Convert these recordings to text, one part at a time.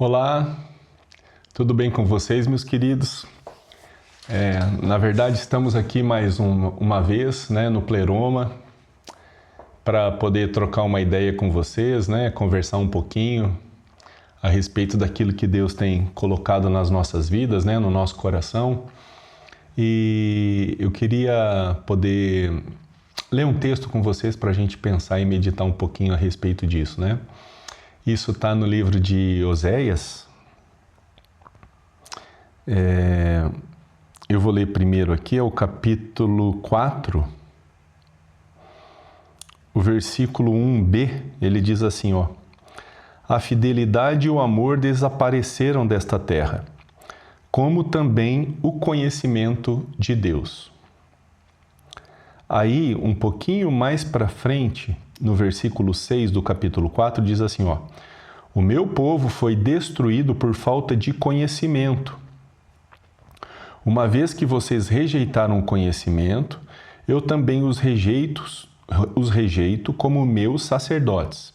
Olá, tudo bem com vocês, meus queridos? Na verdade, estamos aqui mais uma vez, né, no Pleroma, para poder trocar uma ideia com vocês, né, conversar um pouquinho a respeito daquilo que Deus tem colocado nas nossas vidas, né, no nosso coração. E eu queria poder ler um texto com vocês para a gente pensar e meditar um pouquinho a respeito disso, né? Isso está no livro de Oséias. Eu vou ler primeiro aqui, é o capítulo 4, o versículo 1b, ele diz assim, ó: A fidelidade e o amor desapareceram desta terra, como também o conhecimento de Deus. Aí, um pouquinho mais para frente, no versículo 6 do capítulo 4, diz assim, ó: O meu povo foi destruído por falta de conhecimento. Uma vez que vocês rejeitaram o conhecimento, eu também os rejeito como meus sacerdotes.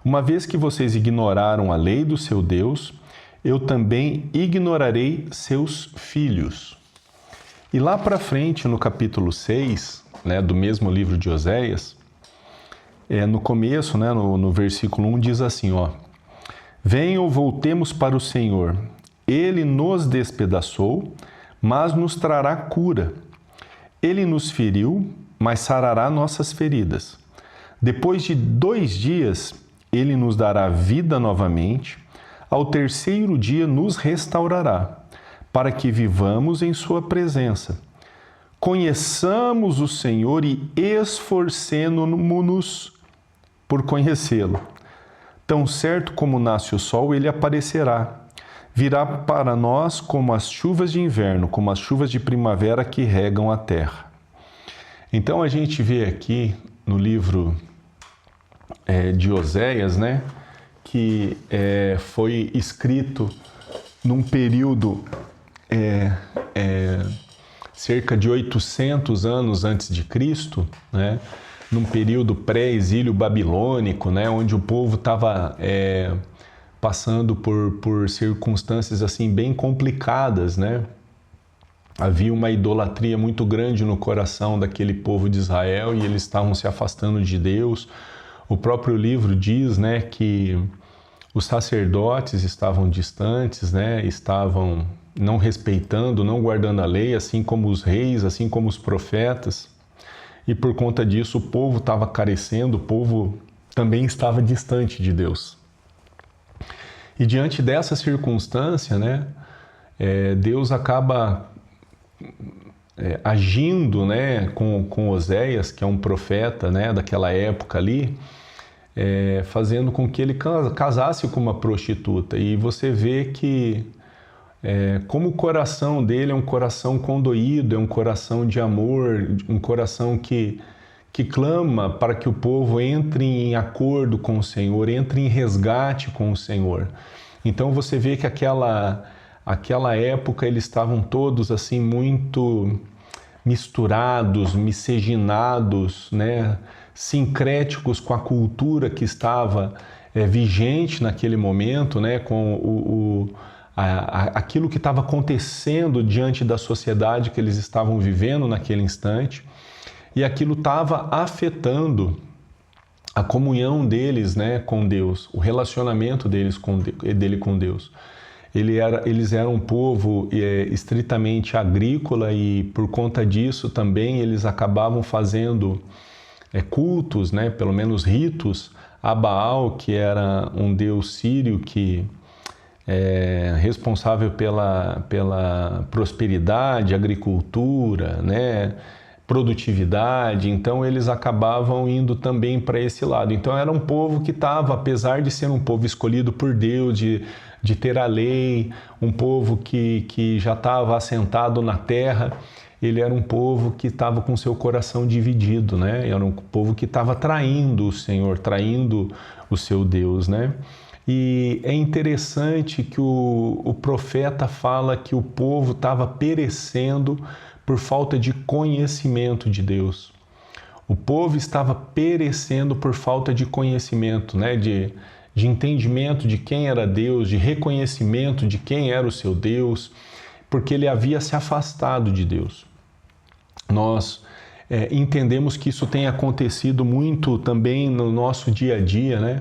Uma vez que vocês ignoraram a lei do seu Deus, eu também ignorarei seus filhos. E lá para frente, no capítulo 6, né, do mesmo livro de Oséias, no começo, né, no versículo 1, diz assim, ó: Venham, voltemos para o Senhor. Ele nos despedaçou, mas nos trará cura. Ele nos feriu, mas sarará nossas feridas. Depois de 2 dias, ele nos dará vida novamente. Ao terceiro dia nos restaurará, para que vivamos em sua presença. Conheçamos o Senhor e esforcemo-nos por conhecê-lo. Tão certo como nasce o sol, ele aparecerá. Virá para nós como as chuvas de inverno, como as chuvas de primavera que regam a terra. Então a gente vê aqui no livro de Oséias, né, que foi escrito num período cerca de 800 anos antes de Cristo, né, num período pré-exílio babilônico, né, onde o povo estava passando por circunstâncias assim bem complicadas, né? Havia uma idolatria muito grande no coração daquele povo de Israel e eles estavam se afastando de Deus. O próprio livro diz, né, que os sacerdotes estavam distantes, né, estavam não respeitando, não guardando a lei, assim como os reis, assim como os profetas. E por conta disso o povo estava carecendo, o povo também estava distante de Deus. E diante dessa circunstância, né, Deus acaba agindo, né, com Oséias, que é um profeta, né, daquela época ali, fazendo com que ele casasse com uma prostituta. E você vê que como o coração dele é um coração condoído, é um coração de amor, um coração que clama para que o povo entre em acordo com o Senhor, entre em resgate com o Senhor. Então você vê que aquela época eles estavam todos assim muito misturados, miscigenados, né, sincréticos com a cultura que estava vigente naquele momento, né, com aquilo que estava acontecendo diante da sociedade que eles estavam vivendo naquele instante. E aquilo estava afetando a comunhão deles, né, com Deus, o relacionamento dele com Deus. Eles eram um povo estritamente agrícola e por conta disso também eles acabavam fazendo cultos, né, pelo menos ritos, a Baal, que era um deus sírio que responsável pela prosperidade, agricultura, né, produtividade. Então eles acabavam indo também para esse lado. Então era um povo que estava, apesar de ser um povo escolhido por Deus, de ter a lei, um povo que já estava assentado na terra, ele era um povo que estava com seu coração dividido, né? Era um povo que estava traindo o Senhor, traindo o seu Deus, né? E é interessante que o profeta fala que o povo estava perecendo por falta de conhecimento de Deus. O povo estava perecendo por falta de conhecimento, né? de de entendimento de quem era Deus, de reconhecimento de quem era o seu Deus, porque ele havia se afastado de Deus. Nós entendemos que isso tem acontecido muito também no nosso dia a dia, né?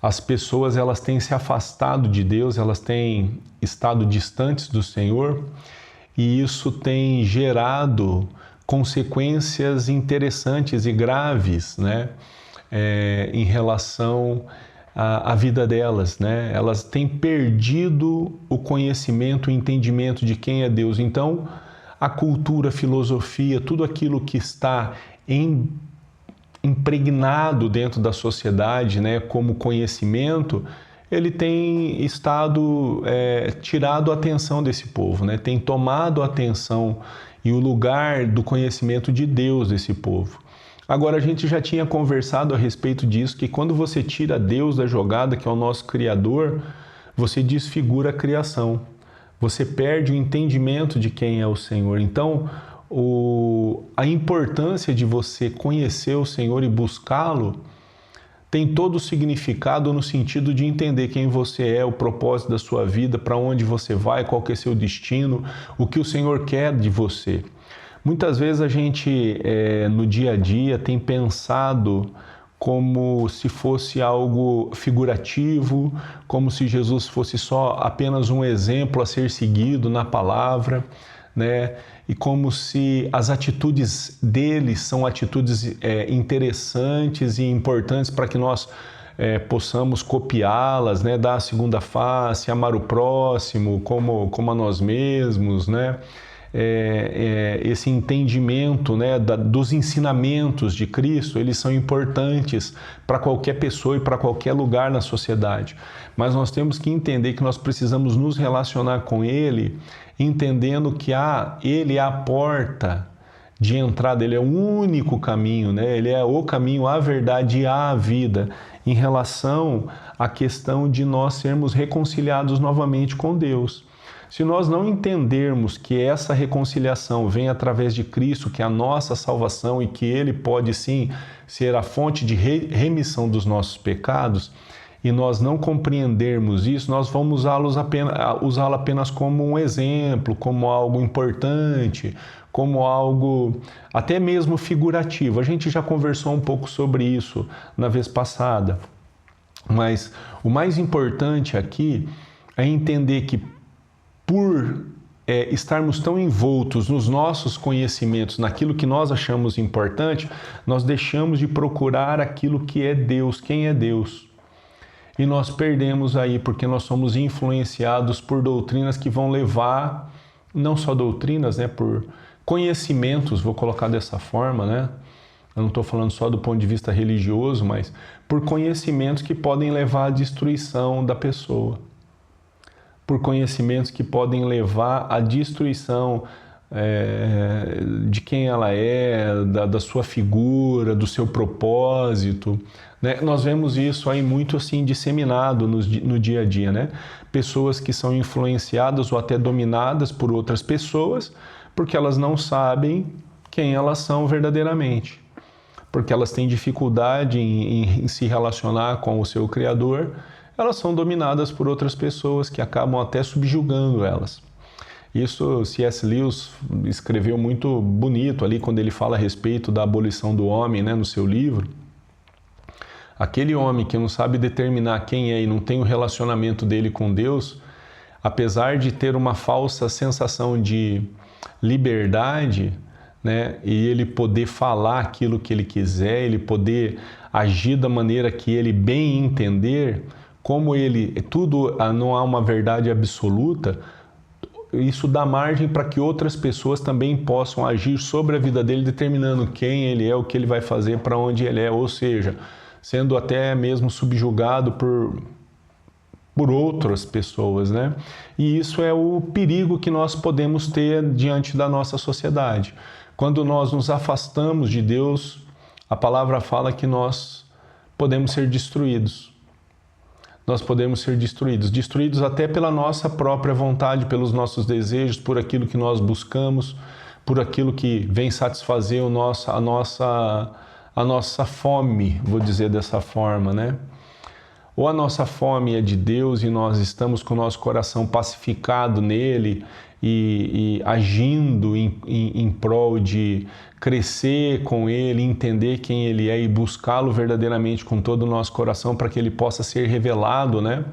As pessoas, elas têm se afastado de Deus, elas têm estado distantes do Senhor, e isso tem gerado consequências interessantes e graves, né? Em relação à vida delas, né? Elas têm perdido o conhecimento, o entendimento de quem é Deus. Então, a cultura, a filosofia, tudo aquilo que está impregnado dentro da sociedade, né, como conhecimento, ele tem estado tirado a atenção desse povo, né? Tem tomado a atenção e o lugar do conhecimento de Deus desse povo. Agora, a gente já tinha conversado a respeito disso, que quando você tira Deus da jogada, que é o nosso Criador, você desfigura a criação. Você perde o entendimento de quem é o Senhor. Então, a importância de você conhecer o Senhor e buscá-lo tem todo o significado no sentido de entender quem você é, o propósito da sua vida, para onde você vai, qual que é seu destino, o que o Senhor quer de você. Muitas vezes a gente, no dia a dia, tem pensado como se fosse algo figurativo, como se Jesus fosse só apenas um exemplo a ser seguido na palavra, né? E como se as atitudes dele são atitudes interessantes e importantes para que nós possamos copiá-las, né? Dar a segunda face, amar o próximo como a nós mesmos, né? Esse entendimento, né, dos ensinamentos de Cristo, eles são importantes para qualquer pessoa e para qualquer lugar na sociedade. Mas nós temos que entender que nós precisamos nos relacionar com Ele, entendendo que Ele é a porta de entrada, Ele é o único caminho, né? Ele é o caminho, a verdade e a vida, em relação à questão de nós sermos reconciliados novamente com Deus. Se nós não entendermos que essa reconciliação vem através de Cristo, que é a nossa salvação e que Ele pode sim ser a fonte de remissão dos nossos pecados, e nós não compreendermos isso, nós vamos usá-lo apenas como um exemplo, como algo importante, como algo até mesmo figurativo. A gente já conversou um pouco sobre isso na vez passada, mas o mais importante aqui é entender que por estarmos tão envoltos nos nossos conhecimentos, naquilo que nós achamos importante, nós deixamos de procurar aquilo que é Deus, quem é Deus. E nós perdemos aí, porque nós somos influenciados por doutrinas que vão levar, não só doutrinas, né, por conhecimentos, vou colocar dessa forma, né? Eu não estou falando só do ponto de vista religioso, mas por conhecimentos que podem levar à destruição da pessoa. Por conhecimentos que podem levar à destruição de quem ela é, da sua figura, do seu propósito, né? Nós vemos isso aí muito assim disseminado no dia a dia, né? Pessoas que são influenciadas ou até dominadas por outras pessoas porque elas não sabem quem elas são verdadeiramente, porque elas têm dificuldade em se relacionar com o seu Criador. Elas são dominadas por outras pessoas que acabam até subjugando elas. Isso C.S. Lewis escreveu muito bonito ali quando ele fala a respeito da abolição do homem, né, no seu livro. Aquele homem que não sabe determinar quem é e não tem o relacionamento dele com Deus, apesar de ter uma falsa sensação de liberdade, né, e ele poder falar aquilo que ele quiser, ele poder agir da maneira que ele bem entender, como tudo não há uma verdade absoluta, isso dá margem para que outras pessoas também possam agir sobre a vida dele, determinando quem ele é, o que ele vai fazer, para onde ele é, ou seja, sendo até mesmo subjugado por outras pessoas, né? E isso é o perigo que nós podemos ter diante da nossa sociedade. Quando nós nos afastamos de Deus, a palavra fala que nós podemos ser destruídos. Nós podemos ser destruídos até pela nossa própria vontade, pelos nossos desejos, por aquilo que nós buscamos, por aquilo que vem satisfazer a nossa fome, vou dizer dessa forma, né? Ou a nossa fome é de Deus e nós estamos com o nosso coração pacificado nele e agindo em prol de crescer com ele, entender quem ele é e buscá-lo verdadeiramente com todo o nosso coração para que ele possa ser revelado, né,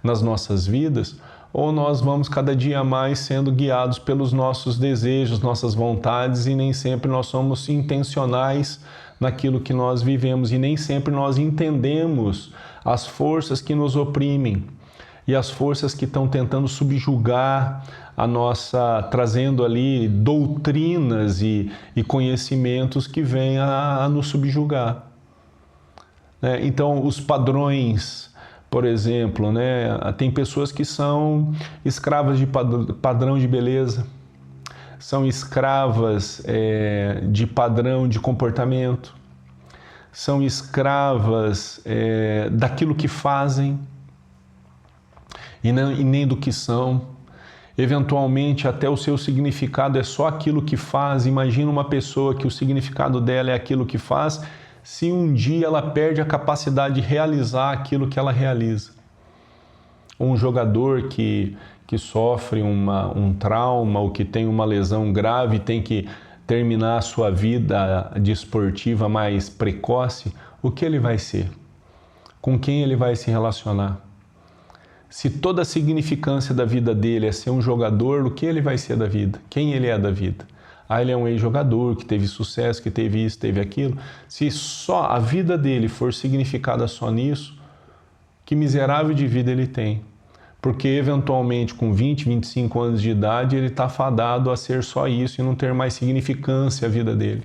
nas nossas vidas. Ou nós vamos cada dia mais sendo guiados pelos nossos desejos, nossas vontades, e nem sempre nós somos intencionais naquilo que nós vivemos e nem sempre nós entendemos as forças que nos oprimem e as forças que estão tentando subjugar a nossa, trazendo ali doutrinas e conhecimentos que vêm a nos subjugar. Então, os padrões, por exemplo, né? Tem pessoas que são escravas de padrão de beleza, são escravas de padrão de comportamento, são escravas daquilo que fazem e nem do que são. Eventualmente, até o seu significado é só aquilo que faz. Imagina uma pessoa que o significado dela é aquilo que faz, se um dia ela perde a capacidade de realizar aquilo que ela realiza. Um jogador que sofre um trauma ou que tem uma lesão grave e tem que terminar a sua vida desportiva mais precoce, o que ele vai ser? Com quem ele vai se relacionar? Se toda a significância da vida dele é ser um jogador, o que ele vai ser da vida? Quem ele é da vida? Ele é um ex-jogador que teve sucesso, que teve isso, teve aquilo. Se só a vida dele for significada só nisso, que miserável de vida ele tem. Porque eventualmente com 20, 25 anos de idade ele está fadado a ser só isso e não ter mais significância a vida dele.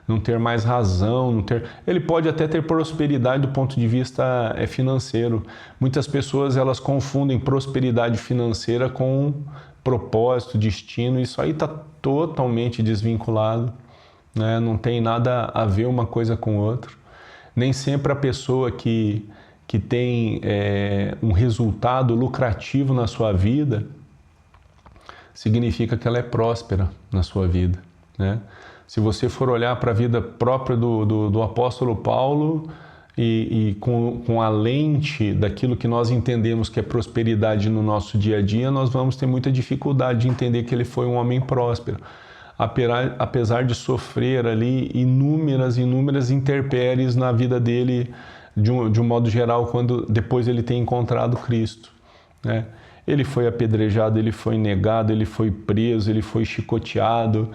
Não ter mais razão, não ter... Ele pode até ter prosperidade do ponto de vista financeiro. Muitas pessoas elas confundem prosperidade financeira com propósito, destino. Isso aí está totalmente desvinculado, né? Não tem nada a ver uma coisa com outra. Nem sempre a pessoa que tem um resultado lucrativo na sua vida significa que ela é próspera na sua vida, né? Se você for olhar para a vida própria do apóstolo Paulo e com a lente daquilo que nós entendemos que é prosperidade no nosso dia a dia, nós vamos ter muita dificuldade de entender que ele foi um homem próspero, apesar de sofrer ali inúmeras intempéries na vida dele, de um modo geral, quando depois ele tem encontrado Cristo, né? Ele foi apedrejado, ele foi negado, ele foi preso, ele foi chicoteado,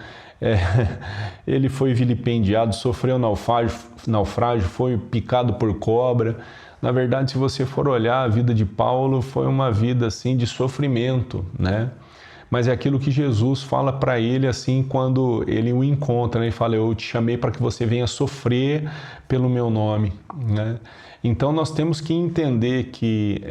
ele foi vilipendiado, sofreu naufrágio, foi picado por cobra. Na verdade, se você for olhar, a vida de Paulo foi uma vida assim de sofrimento, né? Mas é aquilo que Jesus fala para ele assim quando ele o encontra, né? Ele fala: eu te chamei para que você venha sofrer pelo meu nome, né? Então nós temos que entender que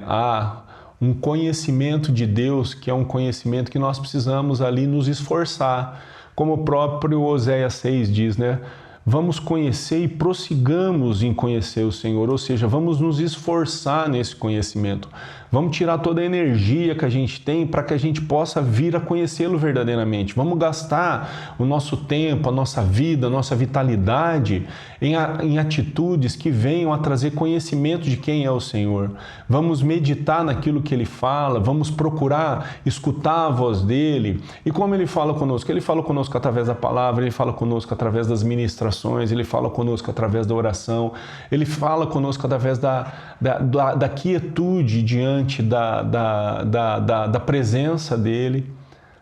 há um conhecimento de Deus que é um conhecimento que nós precisamos ali nos esforçar. Como o próprio Oséias 6 diz, né? Vamos conhecer e prossigamos em conhecer o Senhor, ou seja, vamos nos esforçar nesse conhecimento. Vamos tirar toda a energia que a gente tem para que a gente possa vir a conhecê-lo verdadeiramente. Vamos gastar o nosso tempo, a nossa vida, a nossa vitalidade em atitudes que venham a trazer conhecimento de quem é o Senhor. Vamos meditar naquilo que Ele fala, vamos procurar escutar a voz dEle. E como Ele fala conosco? Ele fala conosco através da palavra, Ele fala conosco através das ministrações, Ele fala conosco através da oração, Ele fala conosco através da quietude diante da presença dEle,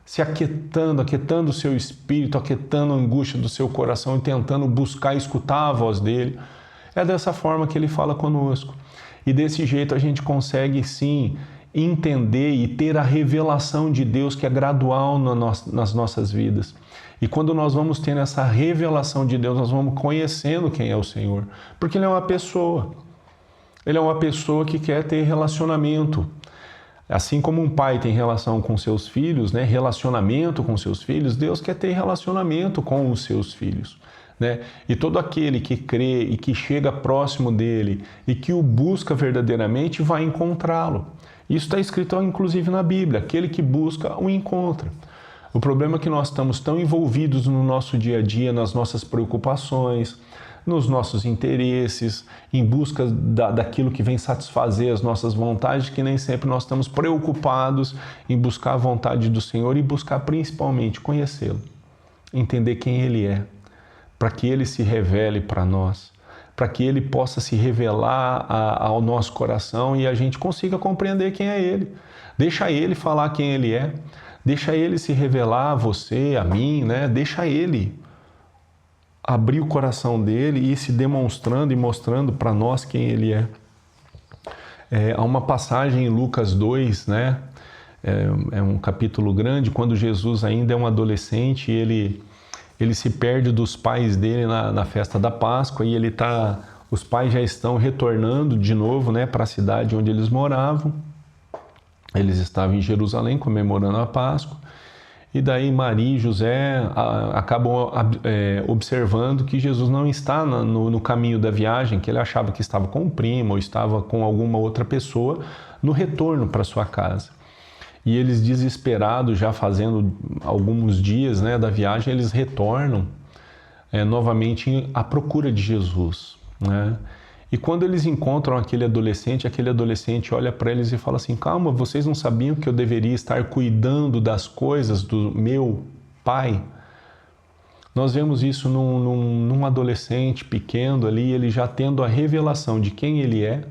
se aquietando o seu espírito, aquietando a angústia do seu coração e tentando buscar e escutar a voz dEle. É dessa forma que Ele fala conosco. E desse jeito a gente consegue sim entender e ter a revelação de Deus que é gradual nas nossas vidas. E quando nós vamos tendo essa revelação de Deus, nós vamos conhecendo quem é o Senhor. Porque Ele é uma pessoa. Ele é uma pessoa que quer ter relacionamento. Assim como um pai tem relação com seus filhos, né? Relacionamento com seus filhos, Deus quer ter relacionamento com os seus filhos, né? E todo aquele que crê e que chega próximo dele e que o busca verdadeiramente vai encontrá-lo. Isso está escrito inclusive na Bíblia: aquele que busca o encontra. O problema é que nós estamos tão envolvidos no nosso dia a dia, nas nossas preocupações, nos nossos interesses, em busca daquilo que vem satisfazer as nossas vontades, que nem sempre nós estamos preocupados em buscar a vontade do Senhor e buscar principalmente conhecê-lo, entender quem Ele é, para que Ele se revele para nós, para que Ele possa se revelar ao nosso coração e a gente consiga compreender quem é Ele. Deixa Ele falar quem Ele é, deixa Ele se revelar a você, a mim, né? Deixa Ele abrir o coração dele e ir se demonstrando e mostrando para nós quem Ele é. Há uma passagem em Lucas 2, né? É um capítulo grande, quando Jesus ainda é um adolescente e ele se perde dos pais dele na festa da Páscoa e os pais já estão retornando de novo, né, para a cidade onde eles moravam. Eles estavam em Jerusalém comemorando a Páscoa. E daí Maria e José acabam observando que Jesus não está no caminho da viagem, que ele achava que estava com o primo ou estava com alguma outra pessoa no retorno para sua casa. E eles, desesperados, já fazendo alguns dias, né, da viagem, eles retornam novamente à procura de Jesus, né? E quando eles encontram aquele adolescente olha para eles e fala assim: calma, vocês não sabiam que eu deveria estar cuidando das coisas do meu pai? Nós vemos isso num adolescente pequeno ali, ele já tendo a revelação de quem ele é,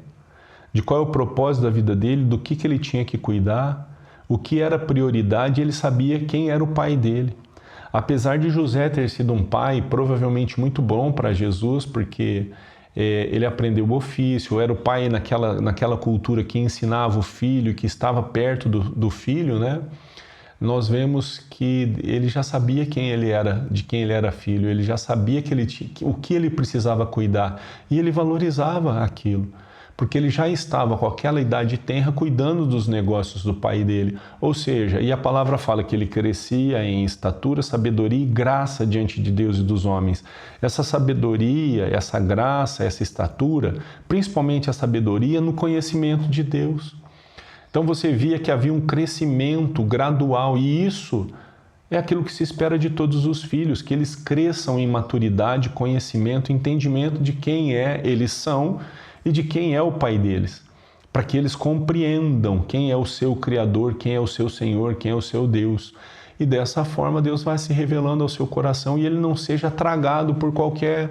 de qual é o propósito da vida dele, do que ele tinha que cuidar, o que era prioridade, ele sabia quem era o pai dele. Apesar de José ter sido um pai provavelmente muito bom para Jesus, porque ele aprendeu o ofício, era o pai naquela cultura que ensinava o filho, que estava perto do filho, né? Nós vemos que ele já sabia quem ele era, de quem ele era filho, ele já sabia o que ele precisava cuidar e ele valorizava aquilo, porque ele já estava com aquela idade tenra cuidando dos negócios do pai dele. Ou seja, e a palavra fala que ele crescia em estatura, sabedoria e graça diante de Deus e dos homens. Essa sabedoria, essa graça, essa estatura, principalmente a sabedoria no conhecimento de Deus. Então você via que havia um crescimento gradual e isso é aquilo que se espera de todos os filhos, que eles cresçam em maturidade, conhecimento, entendimento de quem eles são e de quem é o pai deles, para que eles compreendam quem é o seu Criador, quem é o seu Senhor, quem é o seu Deus. E dessa forma Deus vai se revelando ao seu coração e ele não seja tragado por qualquer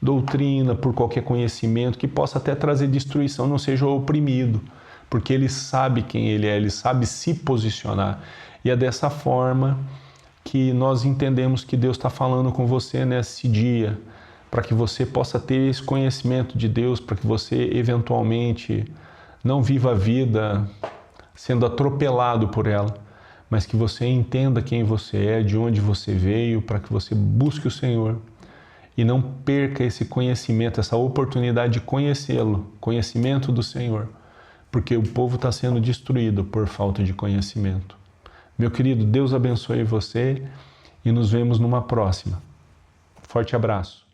doutrina, por qualquer conhecimento que possa até trazer destruição, não seja oprimido, porque ele sabe quem ele é, ele sabe se posicionar. E é dessa forma que nós entendemos que Deus está falando com você nesse dia, para que você possa ter esse conhecimento de Deus, para que você eventualmente não viva a vida sendo atropelado por ela, mas que você entenda quem você é, de onde você veio, para que você busque o Senhor e não perca esse conhecimento, essa oportunidade de conhecê-lo, conhecimento do Senhor, porque o povo está sendo destruído por falta de conhecimento. Meu querido, Deus abençoe você e nos vemos numa próxima. Forte abraço.